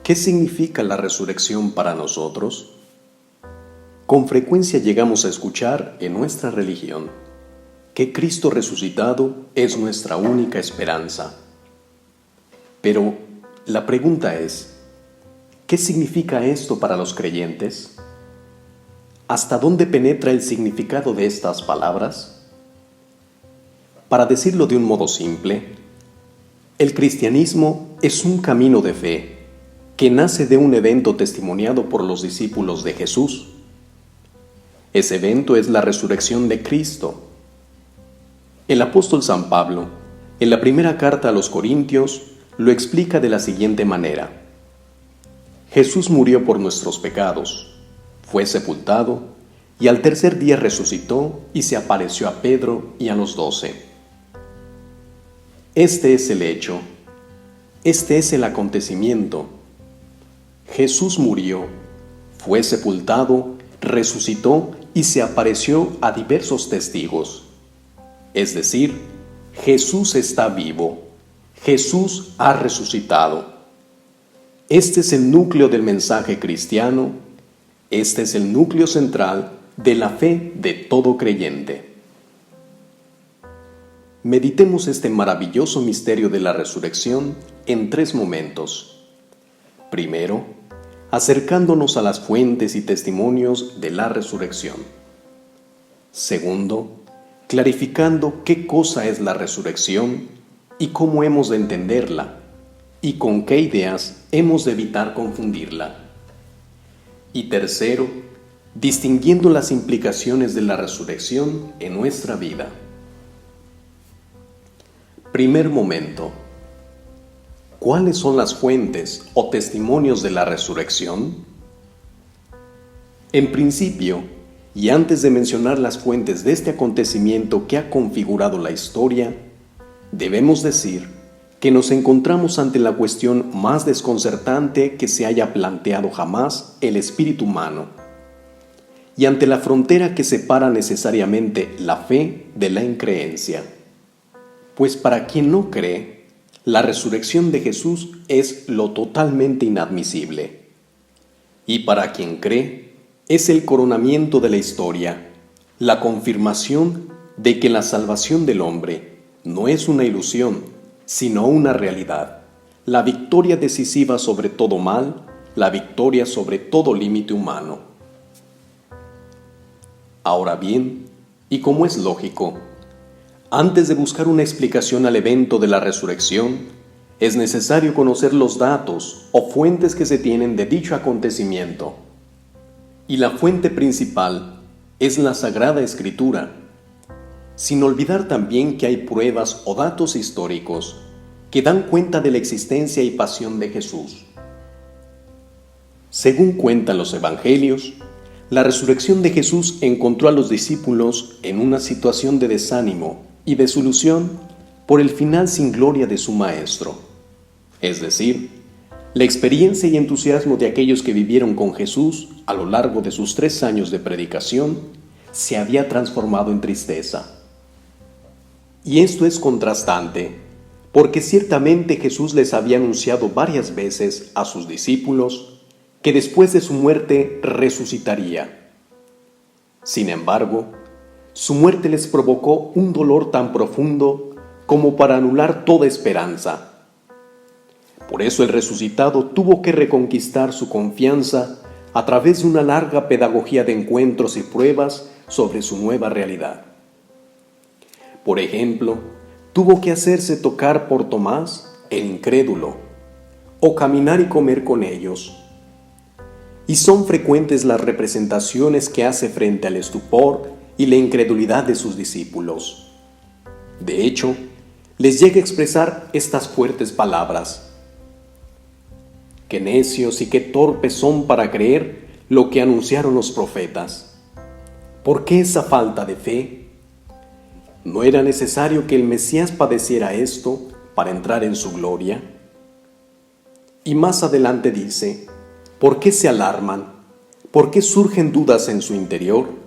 ¿Qué significa la resurrección para nosotros? Con frecuencia llegamos a escuchar en nuestra religión que Cristo resucitado es nuestra única esperanza. Pero la pregunta es, ¿qué significa esto para los creyentes? ¿Hasta dónde penetra el significado de estas palabras? Para decirlo de un modo simple, el cristianismo es un camino de fe que nace de un evento testimoniado por los discípulos de Jesús. Ese evento es la resurrección de Cristo. El apóstol San Pablo, en la primera carta a los Corintios, lo explica de la siguiente manera: Jesús murió por nuestros pecados, fue sepultado, y al tercer día resucitó y se apareció a Pedro y a los 12. Este es el hecho, este es el acontecimiento. Jesús murió, fue sepultado, resucitó y se apareció a diversos testigos. Es decir, Jesús está vivo, Jesús ha resucitado. Este es el núcleo del mensaje cristiano, este es el núcleo central de la fe de todo creyente. Meditemos este maravilloso misterio de la resurrección en 3 momentos. Primero, acercándonos a las fuentes y testimonios de la resurrección. Segundo, clarificando qué cosa es la resurrección y cómo hemos de entenderla, y con qué ideas hemos de evitar confundirla. Y tercero, distinguiendo las implicaciones de la resurrección en nuestra vida. Primer momento. ¿Cuáles son las fuentes o testimonios de la resurrección? En principio, y antes de mencionar las fuentes de este acontecimiento que ha configurado la historia, debemos decir que nos encontramos ante la cuestión más desconcertante que se haya planteado jamás el espíritu humano, y ante la frontera que separa necesariamente la fe de la increencia. Pues para quien no cree, la resurrección de Jesús es lo totalmente inadmisible. Y para quien cree, es el coronamiento de la historia, la confirmación de que la salvación del hombre no es una ilusión, sino una realidad, la victoria decisiva sobre todo mal, la victoria sobre todo límite humano. Ahora bien, y como es lógico, antes de buscar una explicación al evento de la resurrección, es necesario conocer los datos o fuentes que se tienen de dicho acontecimiento. Y la fuente principal es la Sagrada Escritura, sin olvidar también que hay pruebas o datos históricos que dan cuenta de la existencia y pasión de Jesús. Según cuentan los Evangelios, la resurrección de Jesús encontró a los discípulos en una situación de desánimo y desilusión por el final sin gloria de su Maestro. Es decir, la experiencia y entusiasmo de aquellos que vivieron con Jesús a lo largo de sus 3 años de predicación se había transformado en tristeza. Y esto es contrastante, porque ciertamente Jesús les había anunciado varias veces a sus discípulos que después de su muerte resucitaría. Sin embargo, su muerte les provocó un dolor tan profundo como para anular toda esperanza. Por eso el resucitado tuvo que reconquistar su confianza a través de una larga pedagogía de encuentros y pruebas sobre su nueva realidad. Por ejemplo, tuvo que hacerse tocar por Tomás, el incrédulo, o caminar y comer con ellos. Y son frecuentes las representaciones que hace frente al estupor y la incredulidad de sus discípulos. De hecho, les llega a expresar estas fuertes palabras: qué necios y qué torpes son para creer lo que anunciaron los profetas. ¿Por qué esa falta de fe? ¿No era necesario que el Mesías padeciera esto para entrar en su gloria? Y más adelante dice: ¿por qué se alarman? ¿Por qué surgen dudas en su interior?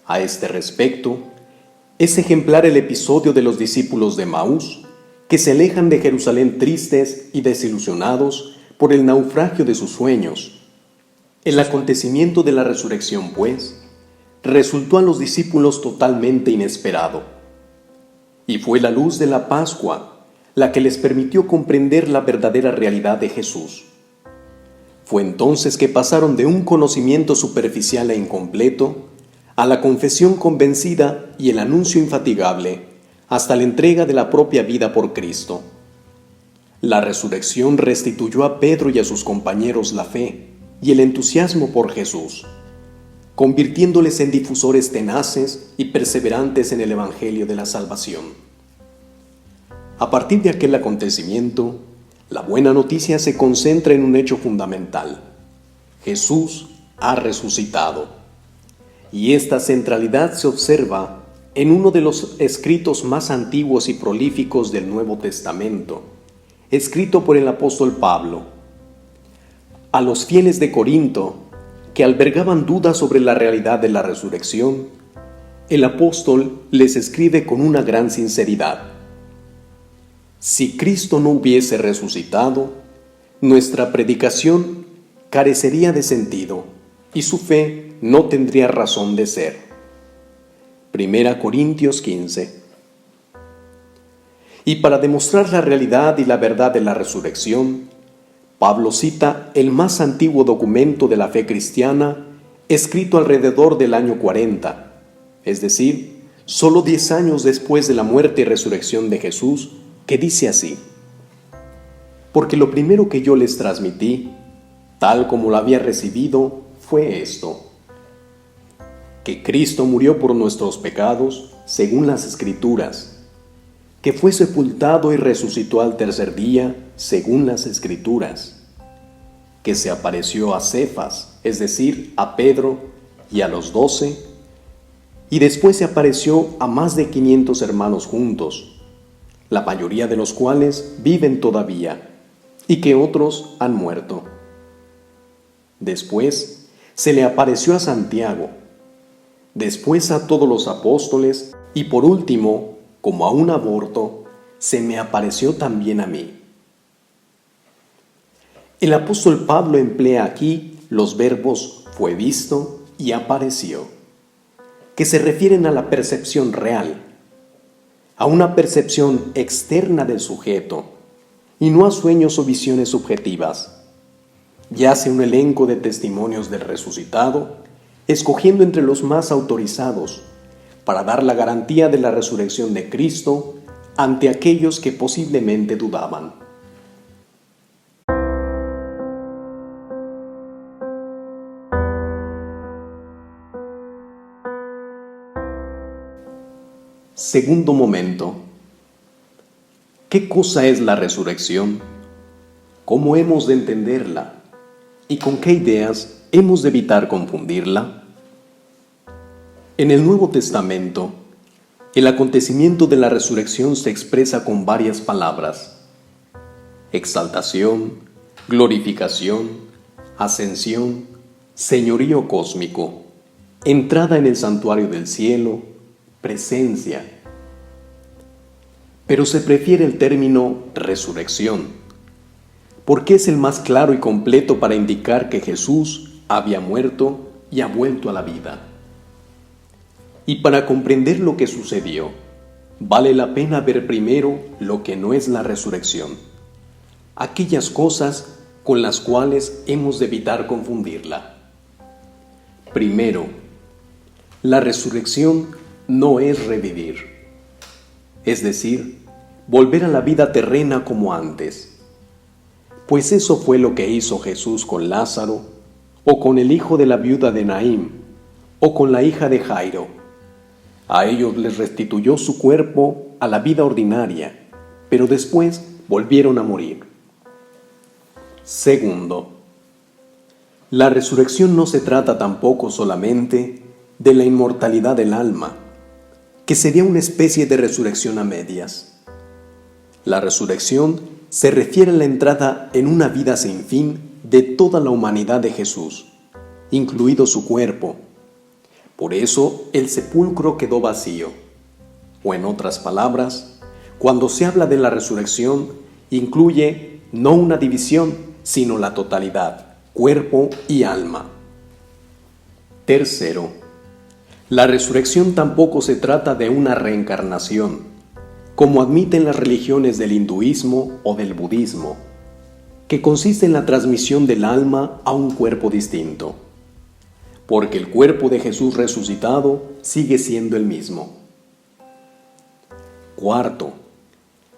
A este respecto, es ejemplar el episodio de los discípulos de Emaús, que se alejan de Jerusalén tristes y desilusionados por el naufragio de sus sueños. El acontecimiento de la resurrección, pues, resultó a los discípulos totalmente inesperado. Y fue la luz de la Pascua la que les permitió comprender la verdadera realidad de Jesús. Fue entonces que pasaron de un conocimiento superficial e incompleto a la confesión convencida y el anuncio infatigable, hasta la entrega de la propia vida por Cristo. La resurrección restituyó a Pedro y a sus compañeros la fe y el entusiasmo por Jesús, convirtiéndoles en difusores tenaces y perseverantes en el Evangelio de la salvación. A partir de aquel acontecimiento, la buena noticia se concentra en un hecho fundamental: Jesús ha resucitado. Y esta centralidad se observa en uno de los escritos más antiguos y prolíficos del Nuevo Testamento, escrito por el apóstol Pablo. A los fieles de Corinto, que albergaban dudas sobre la realidad de la resurrección, el apóstol les escribe con una gran sinceridad: si Cristo no hubiese resucitado, nuestra predicación carecería de sentido y su fe no tendría razón de ser. 1 Corintios 15. Y para demostrar la realidad y la verdad de la resurrección, Pablo cita el más antiguo documento de la fe cristiana, escrito alrededor del año 40, es decir, solo 10 años después de la muerte y resurrección de Jesús, que dice así: porque lo primero que yo les transmití, tal como lo había recibido, fue esto: que Cristo murió por nuestros pecados, según las Escrituras, que fue sepultado y resucitó al tercer día, según las Escrituras, que se apareció a Cefas, es decir, a Pedro y a los 12, y después se apareció a más de 500 hermanos juntos, la mayoría de los cuales viven todavía, y que otros han muerto. Después se le apareció a Santiago, después a todos los apóstoles, y por último, como a un aborto, se me apareció también a mí. El apóstol Pablo emplea aquí los verbos fue visto y apareció, que se refieren a la percepción real, a una percepción externa del sujeto, y no a sueños o visiones subjetivas. Y hace un elenco de testimonios del resucitado, escogiendo entre los más autorizados, para dar la garantía de la resurrección de Cristo ante aquellos que posiblemente dudaban. Segundo momento. ¿Qué cosa es la resurrección? ¿Cómo hemos de entenderla? ¿Y con qué ideas hemos de evitar confundirla? En el Nuevo Testamento, el acontecimiento de la resurrección se expresa con varias palabras: exaltación, glorificación, ascensión, señorío cósmico, entrada en el santuario del cielo, presencia. Pero se prefiere el término resurrección, porque es el más claro y completo para indicar que Jesús había muerto y ha vuelto a la vida. Y para comprender lo que sucedió, vale la pena ver primero lo que no es la resurrección, aquellas cosas con las cuales hemos de evitar confundirla. Primero, la resurrección no es revivir, es decir, volver a la vida terrena como antes. Pues eso fue lo que hizo Jesús con Lázaro, o con el hijo de la viuda de Naín, o con la hija de Jairo. A ellos les restituyó su cuerpo a la vida ordinaria, pero después volvieron a morir. Segundo, la resurrección no se trata tampoco solamente de la inmortalidad del alma, que sería una especie de resurrección a medias. La resurrección se refiere a la entrada en una vida sin fin de toda la humanidad de Jesús, incluido su cuerpo. Por eso el sepulcro quedó vacío. O en otras palabras, cuando se habla de la resurrección, incluye no una división, sino la totalidad, cuerpo y alma. Tercero, la resurrección tampoco se trata de una reencarnación, como admiten las religiones del hinduismo o del budismo, que consiste en la transmisión del alma a un cuerpo distinto, porque el cuerpo de Jesús resucitado sigue siendo el mismo. Cuarto,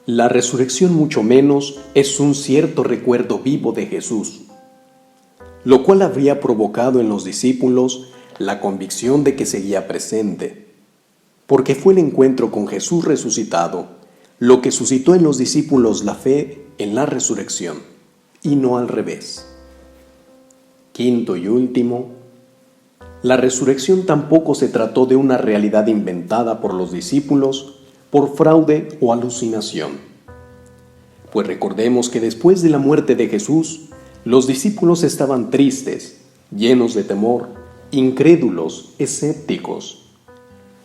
la resurrección mucho menos es un cierto recuerdo vivo de Jesús, lo cual habría provocado en los discípulos la convicción de que seguía presente, porque fue el encuentro con Jesús resucitado lo que suscitó en los discípulos la fe en la resurrección, y no al revés. Quinto y último, la resurrección tampoco se trató de una realidad inventada por los discípulos por fraude o alucinación. Pues recordemos que después de la muerte de Jesús, los discípulos estaban tristes, llenos de temor, incrédulos, escépticos,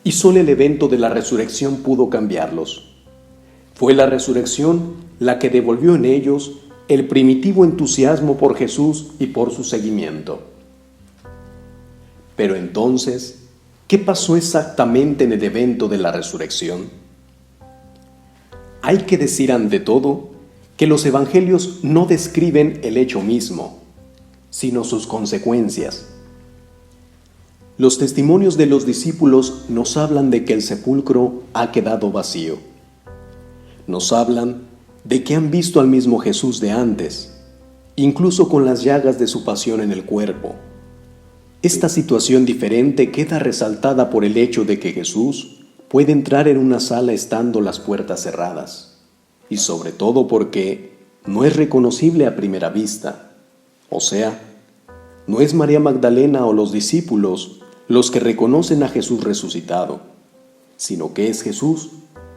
y solo el evento de la resurrección pudo cambiarlos. Fue la resurrección la que devolvió en ellos el primitivo entusiasmo por Jesús y por su seguimiento. Pero entonces, ¿qué pasó exactamente en el evento de la resurrección? Hay que decir ante todo que los evangelios no describen el hecho mismo, sino sus consecuencias. Los testimonios de los discípulos nos hablan de que el sepulcro ha quedado vacío. Nos hablan de que han visto al mismo Jesús de antes, incluso con las llagas de su pasión en el cuerpo. Esta situación diferente queda resaltada por el hecho de que Jesús puede entrar en una sala estando las puertas cerradas, y sobre todo porque no es reconocible a primera vista, o sea, no es María Magdalena o los discípulos los que reconocen a Jesús resucitado, sino que es Jesús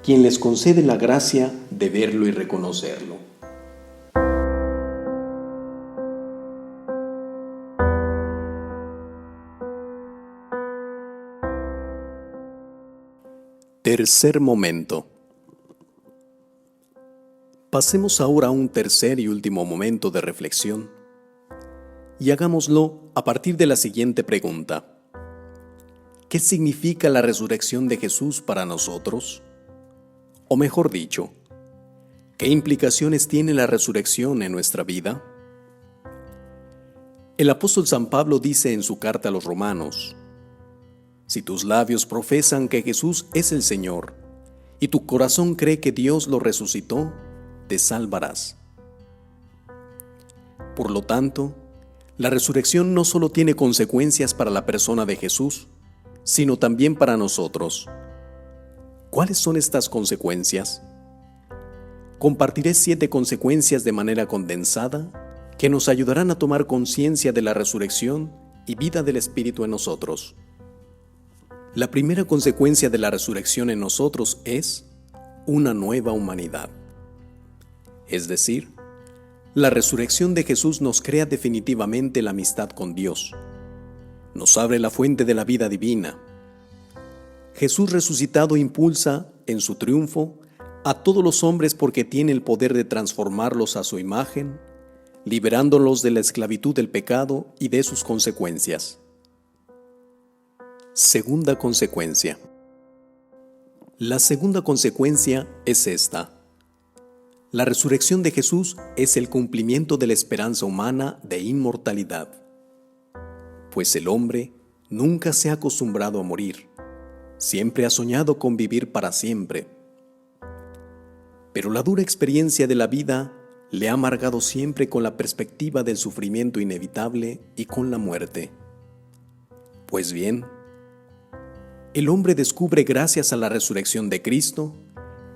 quien les concede la gracia de verlo y reconocerlo. Tercer momento. Pasemos ahora a un tercer y último momento de reflexión y hagámoslo a partir de la siguiente pregunta. ¿Qué significa la resurrección de Jesús para nosotros? O mejor dicho, ¿qué implicaciones tiene la resurrección en nuestra vida? El apóstol San Pablo dice en su carta a los Romanos: si tus labios profesan que Jesús es el Señor y tu corazón cree que Dios lo resucitó, te salvarás. Por lo tanto, la resurrección no solo tiene consecuencias para la persona de Jesús, sino también para nosotros. ¿Cuáles son estas consecuencias? Compartiré 7 consecuencias de manera condensada que nos ayudarán a tomar conciencia de la resurrección y vida del Espíritu en nosotros. La primera consecuencia de la resurrección en nosotros es una nueva humanidad. Es decir, la resurrección de Jesús nos crea definitivamente la amistad con Dios. Nos abre la fuente de la vida divina. Jesús resucitado impulsa, en su triunfo, a todos los hombres porque tiene el poder de transformarlos a su imagen, liberándolos de la esclavitud del pecado y de sus consecuencias. Segunda consecuencia. La segunda consecuencia es esta. La resurrección de Jesús es el cumplimiento de la esperanza humana de inmortalidad, pues el hombre nunca se ha acostumbrado a morir, siempre ha soñado con vivir para siempre. Pero la dura experiencia de la vida le ha amargado siempre con la perspectiva del sufrimiento inevitable y con la muerte. Pues bien, el hombre descubre gracias a la resurrección de Cristo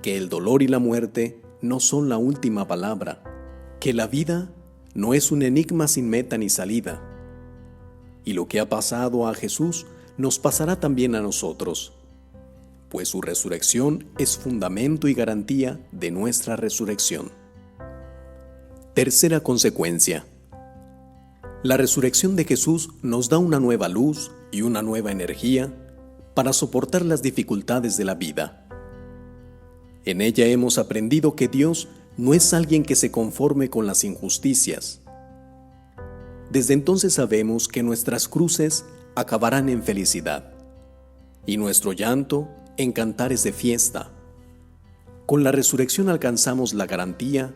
que el dolor y la muerte no son la última palabra, que la vida no es un enigma sin meta ni salida. Y lo que ha pasado a Jesús nos pasará también a nosotros, pues su resurrección es fundamento y garantía de nuestra resurrección. Tercera consecuencia. La resurrección de Jesús nos da una nueva luz y una nueva energía para soportar las dificultades de la vida. En ella hemos aprendido que Dios no es alguien que se conforme con las injusticias, Desde entonces sabemos que nuestras cruces acabarán en felicidad y nuestro llanto en cantares de fiesta. Con la resurrección alcanzamos la garantía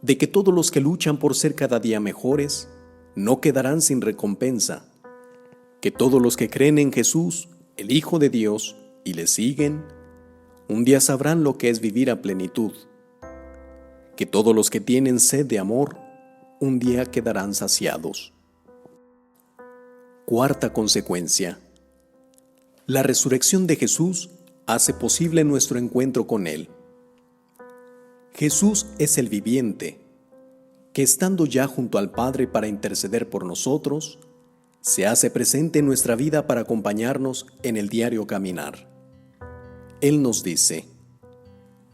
de que todos los que luchan por ser cada día mejores no quedarán sin recompensa, que todos los que creen en Jesús, el Hijo de Dios, y le siguen, un día sabrán lo que es vivir a plenitud, que todos los que tienen sed de amor, un día quedarán saciados. Cuarta consecuencia. La resurrección de Jesús hace posible nuestro encuentro con Él. Jesús es el viviente, que estando ya junto al Padre para interceder por nosotros, se hace presente en nuestra vida para acompañarnos en el diario caminar. Él nos dice: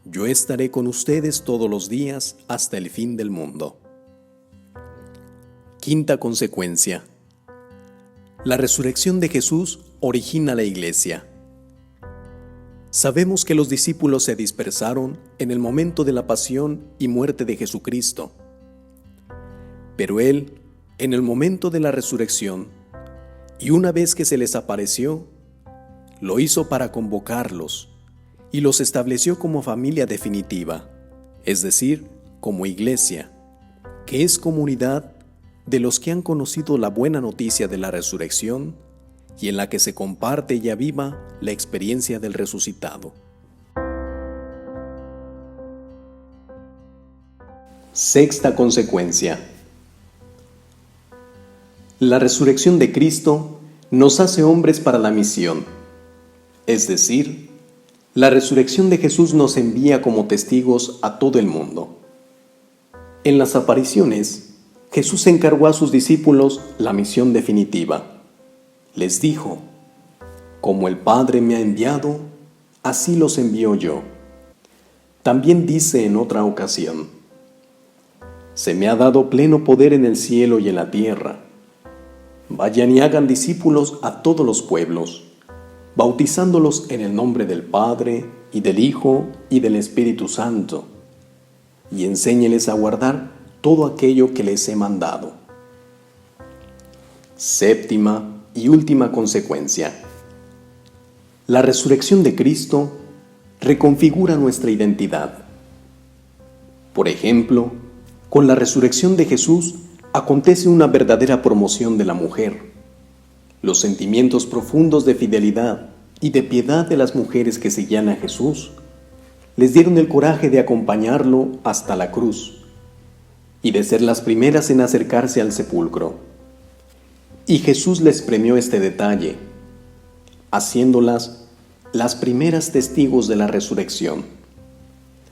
yo estaré con ustedes todos los días hasta el fin del mundo. Quinta consecuencia. La resurrección de Jesús origina la Iglesia. Sabemos que los discípulos se dispersaron en el momento de la pasión y muerte de Jesucristo. Pero Él, en el momento de la resurrección, y una vez que se les apareció, lo hizo para convocarlos y los estableció como familia definitiva, es decir, como iglesia, que es comunidad de los que han conocido la buena noticia de la resurrección y en la que se comparte y aviva la experiencia del resucitado. Sexta consecuencia. La resurrección de Cristo nos hace hombres para la misión, es decir, la resurrección de Jesús nos envía como testigos a todo el mundo. En las apariciones, Jesús encargó a sus discípulos la misión definitiva. Les dijo: como el Padre me ha enviado, así los envío yo. También dice en otra ocasión: se me ha dado pleno poder en el cielo y en la tierra. Vayan y hagan discípulos a todos los pueblos, bautizándolos en el nombre del Padre, y del Hijo, y del Espíritu Santo, y enséñeles a guardar todo aquello que les he mandado. Séptima y última consecuencia. La resurrección de Cristo reconfigura nuestra identidad. Por ejemplo, con la resurrección de Jesús acontece una verdadera promoción de la mujer. Los sentimientos profundos de fidelidad y de piedad de las mujeres que seguían a Jesús les dieron el coraje de acompañarlo hasta la cruz y de ser las primeras en acercarse al sepulcro. Y Jesús les premió este detalle, haciéndolas las primeras testigos de la resurrección,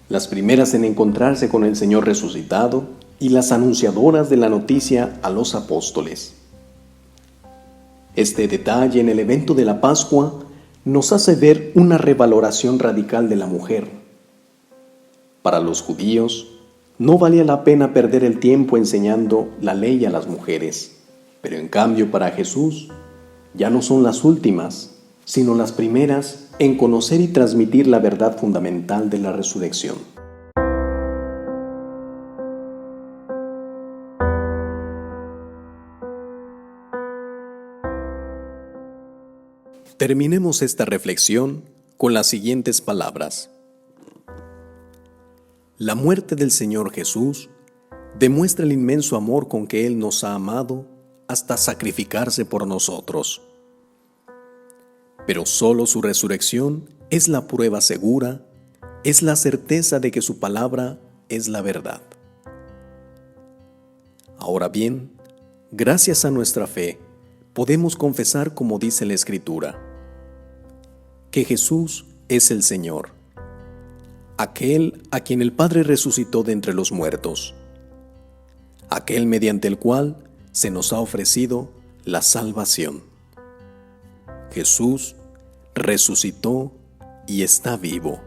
las primeras en encontrarse con el Señor resucitado y las anunciadoras de la noticia a los apóstoles. Este detalle en el evento de la Pascua nos hace ver una revaloración radical de la mujer. Para los judíos, no valía la pena perder el tiempo enseñando la ley a las mujeres, pero en cambio para Jesús ya no son las últimas, sino las primeras en conocer y transmitir la verdad fundamental de la resurrección. Terminemos esta reflexión con las siguientes palabras. La muerte del Señor Jesús demuestra el inmenso amor con que Él nos ha amado hasta sacrificarse por nosotros. Pero solo su resurrección es la prueba segura, es la certeza de que su palabra es la verdad. Ahora bien, gracias a nuestra fe, podemos confesar como dice la Escritura, que Jesús es el Señor, aquel a quien el Padre resucitó de entre los muertos, aquel mediante el cual se nos ha ofrecido la salvación. Jesús resucitó y está vivo.